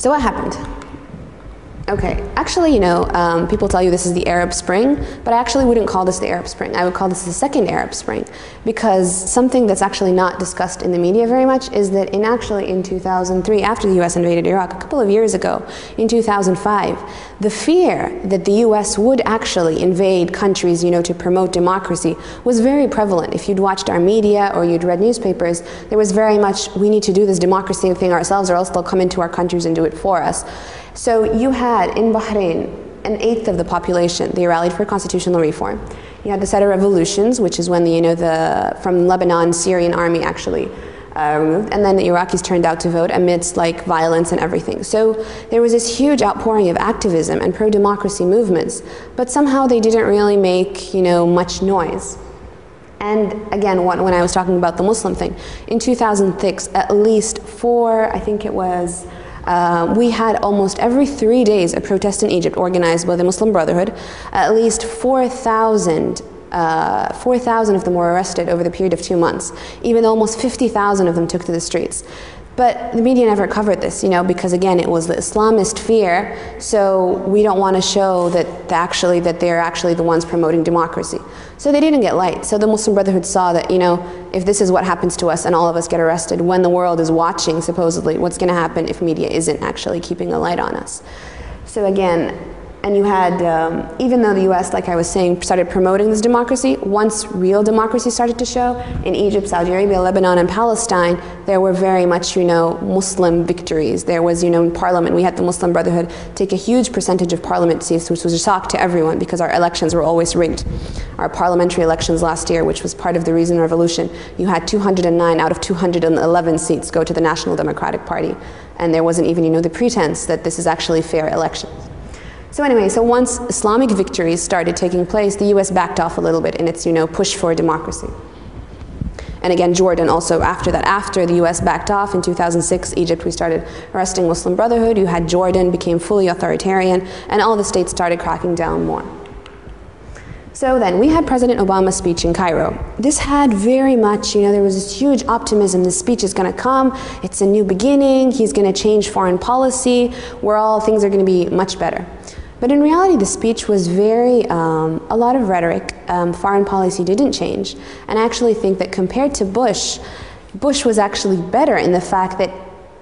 So what happened? Okay, actually, people tell you this is the Arab Spring, but I actually wouldn't call this the Arab Spring. I would call this the second Arab Spring, because something that's actually not discussed in the media very much is that in 2003, after the US invaded Iraq, a couple of years ago, in 2005, the fear that the US would actually invade countries, to promote democracy was very prevalent. If you'd watched our media or you'd read newspapers, there was very much, we need to do this democracy thing ourselves or else they'll come into our countries and do it for us. So you had in Bahrain an eighth of the population. They rallied for constitutional reform. You had the set of revolutions, which is when from Lebanon, Syrian army actually removed, and then the Iraqis turned out to vote amidst violence and everything. So there was this huge outpouring of activism and pro-democracy movements, but somehow they didn't really make much noise. And again, when I was talking about the Muslim thing, in 2006, at least we had almost every 3 days a protest in Egypt organized by the Muslim Brotherhood. At least 4,000 of them were arrested over the period of 2 months, even though almost 50,000 of them took to the streets. But the media never covered this, because again, it was the Islamist fear, so we don't want to show that they're actually the ones promoting democracy. So they didn't get light. So the Muslim Brotherhood saw that, if this is what happens to us and all of us get arrested when the world is watching, supposedly, what's going to happen if media isn't actually keeping a light on us? So again, and you had, even though the US, like I was saying, started promoting this democracy, once real democracy started to show, in Egypt, Saudi Arabia, Lebanon, and Palestine, there were very much, Muslim victories. There was, in parliament, we had the Muslim Brotherhood take a huge percentage of parliament seats, which was a shock to everyone because our elections were always rigged. Our parliamentary elections last year, which was part of the recent revolution, you had 209 out of 211 seats go to the National Democratic Party. And there wasn't even, the pretense that this is actually fair elections. So anyway, once Islamic victories started taking place, the US backed off a little bit in its, push for democracy. And again, Jordan also after that. After the US backed off in 2006, Egypt, we started arresting Muslim Brotherhood. You had Jordan became fully authoritarian, and all the states started cracking down more. So then we had President Obama's speech in Cairo. This had very much, there was this huge optimism. This speech is going to come. It's a new beginning. He's going to change foreign policy. Things are going to be much better. But in reality, the speech was a lot of rhetoric. Foreign policy didn't change. And I actually think that compared to Bush was actually better in the fact that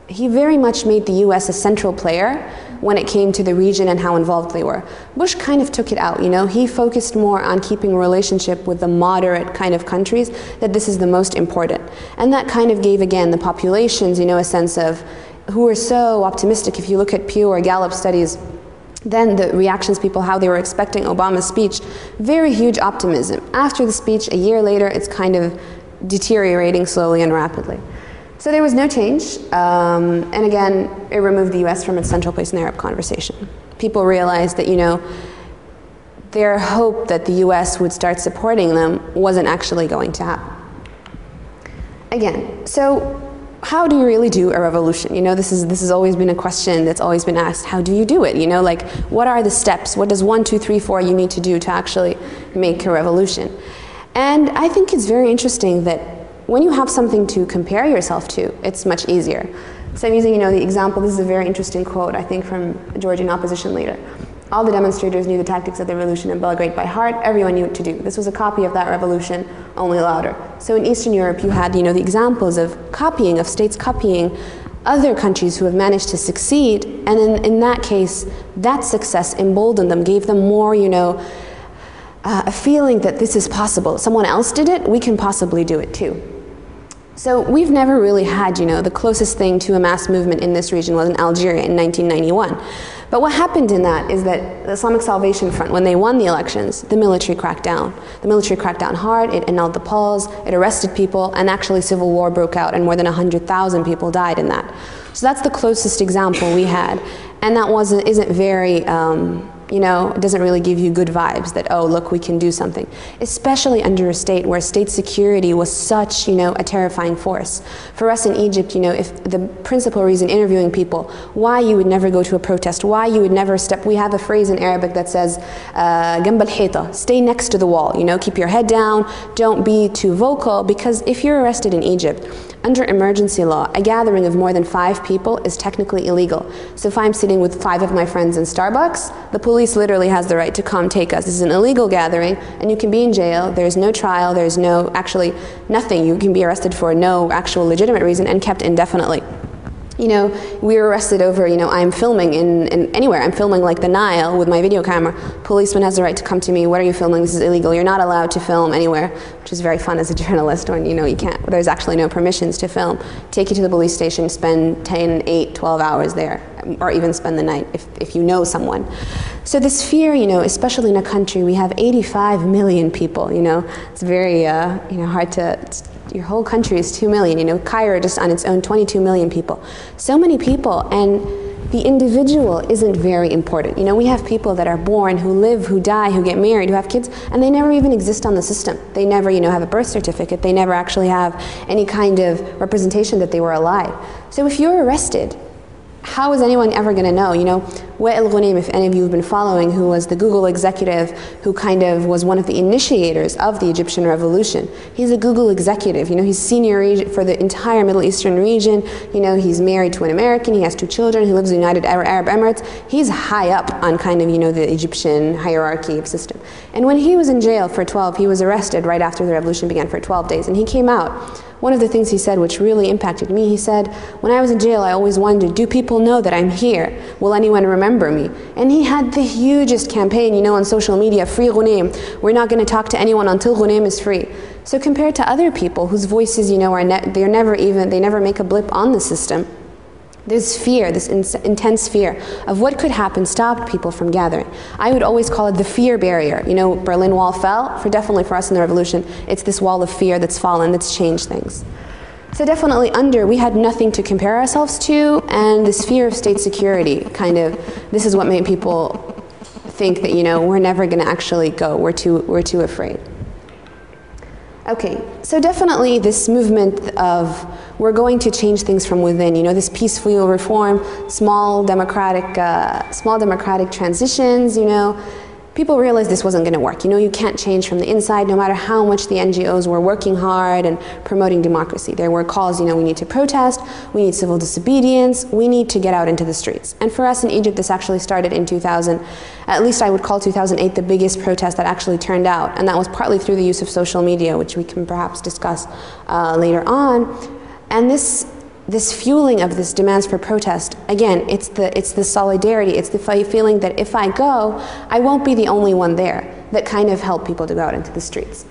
he very much made the US a central player when it came to the region and how involved they were. Bush kind of took it out, He focused more on keeping a relationship with the moderate kind of countries, that this is the most important. And that kind of gave, again, the populations, a sense of who were so optimistic. If you look at Pew or Gallup studies, then the reactions, people, how they were expecting Obama's speech, very huge optimism. After the speech, a year later, it's kind of deteriorating slowly and rapidly. So there was no change, and again, it removed the US from its central place in the Arab conversation. People realized that, their hope that the US would start supporting them wasn't actually going to happen. Again, so how do you really do a revolution? This has always been a question that's always been asked. How do you do it? What are the steps? What does 1, 2, 3, 4 you need to do to actually make a revolution? And I think it's very interesting that when you have something to compare yourself to, it's much easier. So I'm using, the example, this is a very interesting quote, I think, from a Georgian opposition leader. All the demonstrators knew the tactics of the revolution in Belgrade by heart. Everyone knew what to do. This was a copy of that revolution, only louder. So in Eastern Europe, you had, the examples of states copying other countries who have managed to succeed. And in that case, that success emboldened them, gave them more, a feeling that this is possible. Someone else did it, we can possibly do it too. So we've never really had, the closest thing to a mass movement in this region was in Algeria in 1991. But what happened in that is that the Islamic Salvation Front, when they won the elections, the military cracked down. The military cracked down hard, it annulled the polls, it arrested people, and actually civil war broke out, and more than 100,000 people died in that. So that's the closest example we had. And that isn't very, it doesn't really give you good vibes that, oh, look, we can do something. Especially under a state where state security was such, a terrifying force. For us in Egypt, if the principal reason interviewing people, why you would never go to a protest, why you would never step, we have a phrase in Arabic that says, جنب الحيطة, stay next to the wall, keep your head down, don't be too vocal, because if you're arrested in Egypt, Under emergency law, a gathering of more than 5 people is technically illegal. So if I'm sitting with 5 of my friends in Starbucks, the police literally has the right to come take us. This is an illegal gathering, and you can be in jail. There's no trial. There's no, actually, nothing. You can be arrested for no actual legitimate reason and kept indefinitely. You know, we were arrested over, you know, I'm filming in anywhere. I'm filming like the Nile with my video camera. Policeman has the right to come to me. What are you filming? This is illegal. You're not allowed to film anywhere, which is very fun as a journalist when, you know, you can't, there's actually no permissions to film. Take you to the police station, spend 10, 8, 12 hours there, or even spend the night if you know someone. So this fear, you know, especially in a country, we have 85 million people, you know, it's very, you know, hard to, your whole country is 2 million, you know, Cairo just on its own, 22 million people. So many people, and the individual isn't very important. You know, we have people that are born, who live, who die, who get married, who have kids, and they never even exist on the system. They never, you know, have a birth certificate. They never actually have any kind of representation that they were alive. So if you're arrested, how is anyone ever going to know? You know, Wael Ghunaim, if any of you have been following, who was the Google executive, who kind of was one of the initiators of the Egyptian revolution. He's a Google executive. You know, he's senior for the entire Middle Eastern region. You know, he's married to an American. He has 2 children. He lives in the United Arab Emirates. He's high up on kind of, you know, the Egyptian hierarchy system. And when he was in jail for 12, he was arrested right after the revolution began for 12 days. And he came out. One of the things he said, which really impacted me, he said, when I was in jail, I always wondered, do people know that I'm here? Will anyone remember me? And he had the hugest campaign, you know, on social media, free Ghunaim. We're not going to talk to anyone until Ghunaim is free. So compared to other people whose voices, you know, they never make a blip on the system, this fear, this intense fear of what could happen stopped people from gathering. I would always call it the fear barrier. You know, Berlin Wall fell, definitely for us in the revolution, it's this wall of fear that's fallen, that's changed things. So definitely we had nothing to compare ourselves to, and this fear of state security, kind of, this is what made people think that, you know, we're never going to actually go, we're too afraid. Okay, so definitely this movement of we're going to change things from within, you know, this peaceful reform, small democratic transitions, you know, people realized this wasn't going to work. You know, you can't change from the inside, no matter how much the NGOs were working hard and promoting democracy. There were calls, you know, we need to protest, we need civil disobedience, we need to get out into the streets. And for us in Egypt, this actually started in 2000. At least I would call 2008 the biggest protest that actually turned out. And that was partly through the use of social media, which we can perhaps discuss later on. And this fueling of this demands for protest, again, it's the solidarity, it's the feeling that if I go, I won't be the only one there, that kind of helped people to go out into the streets.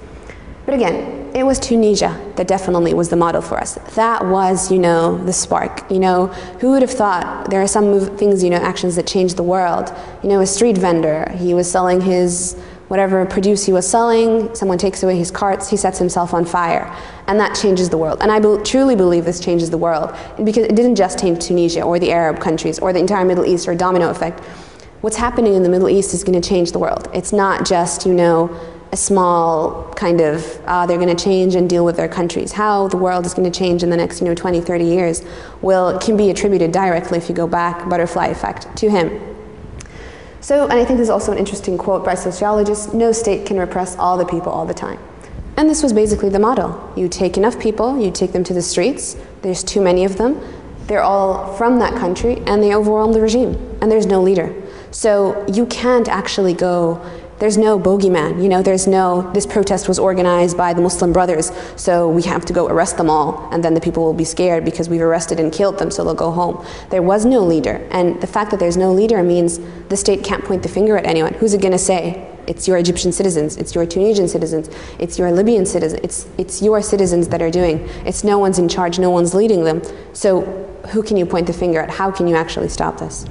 But again, it was Tunisia that definitely was the model for us. That was, you know, the spark. You know, who would have thought there are some things, you know, actions that changed the world. You know, a street vendor, he was selling his whatever produce he was selling, someone takes away his carts, he sets himself on fire. And that changes the world. And I truly believe this changes the world, because it didn't just change Tunisia or the Arab countries or the entire Middle East or domino effect. What's happening in the Middle East is going to change the world. It's not just, you know, a small kind of, they're going to change and deal with their countries. How the world is going to change in the next, you know, 20, 30 years can be attributed directly, if you go back, butterfly effect, to him. So, and I think there's also an interesting quote by sociologists, no state can repress all the people all the time. And this was basically the model. You take enough people, you take them to the streets, there's too many of them, they're all from that country, and they overwhelm the regime, and there's no leader. So you can't actually go, there's no bogeyman, you know, this protest was organized by the Muslim Brothers, so we have to go arrest them all, and then the people will be scared because we've arrested and killed them, so they'll go home. There was no leader, and the fact that there's no leader means the state can't point the finger at anyone. Who's it going to say? It's your Egyptian citizens, it's your Tunisian citizens, it's your Libyan citizens, it's your citizens that are doing. It's no one's in charge, no one's leading them. So who can you point the finger at? How can you actually stop this?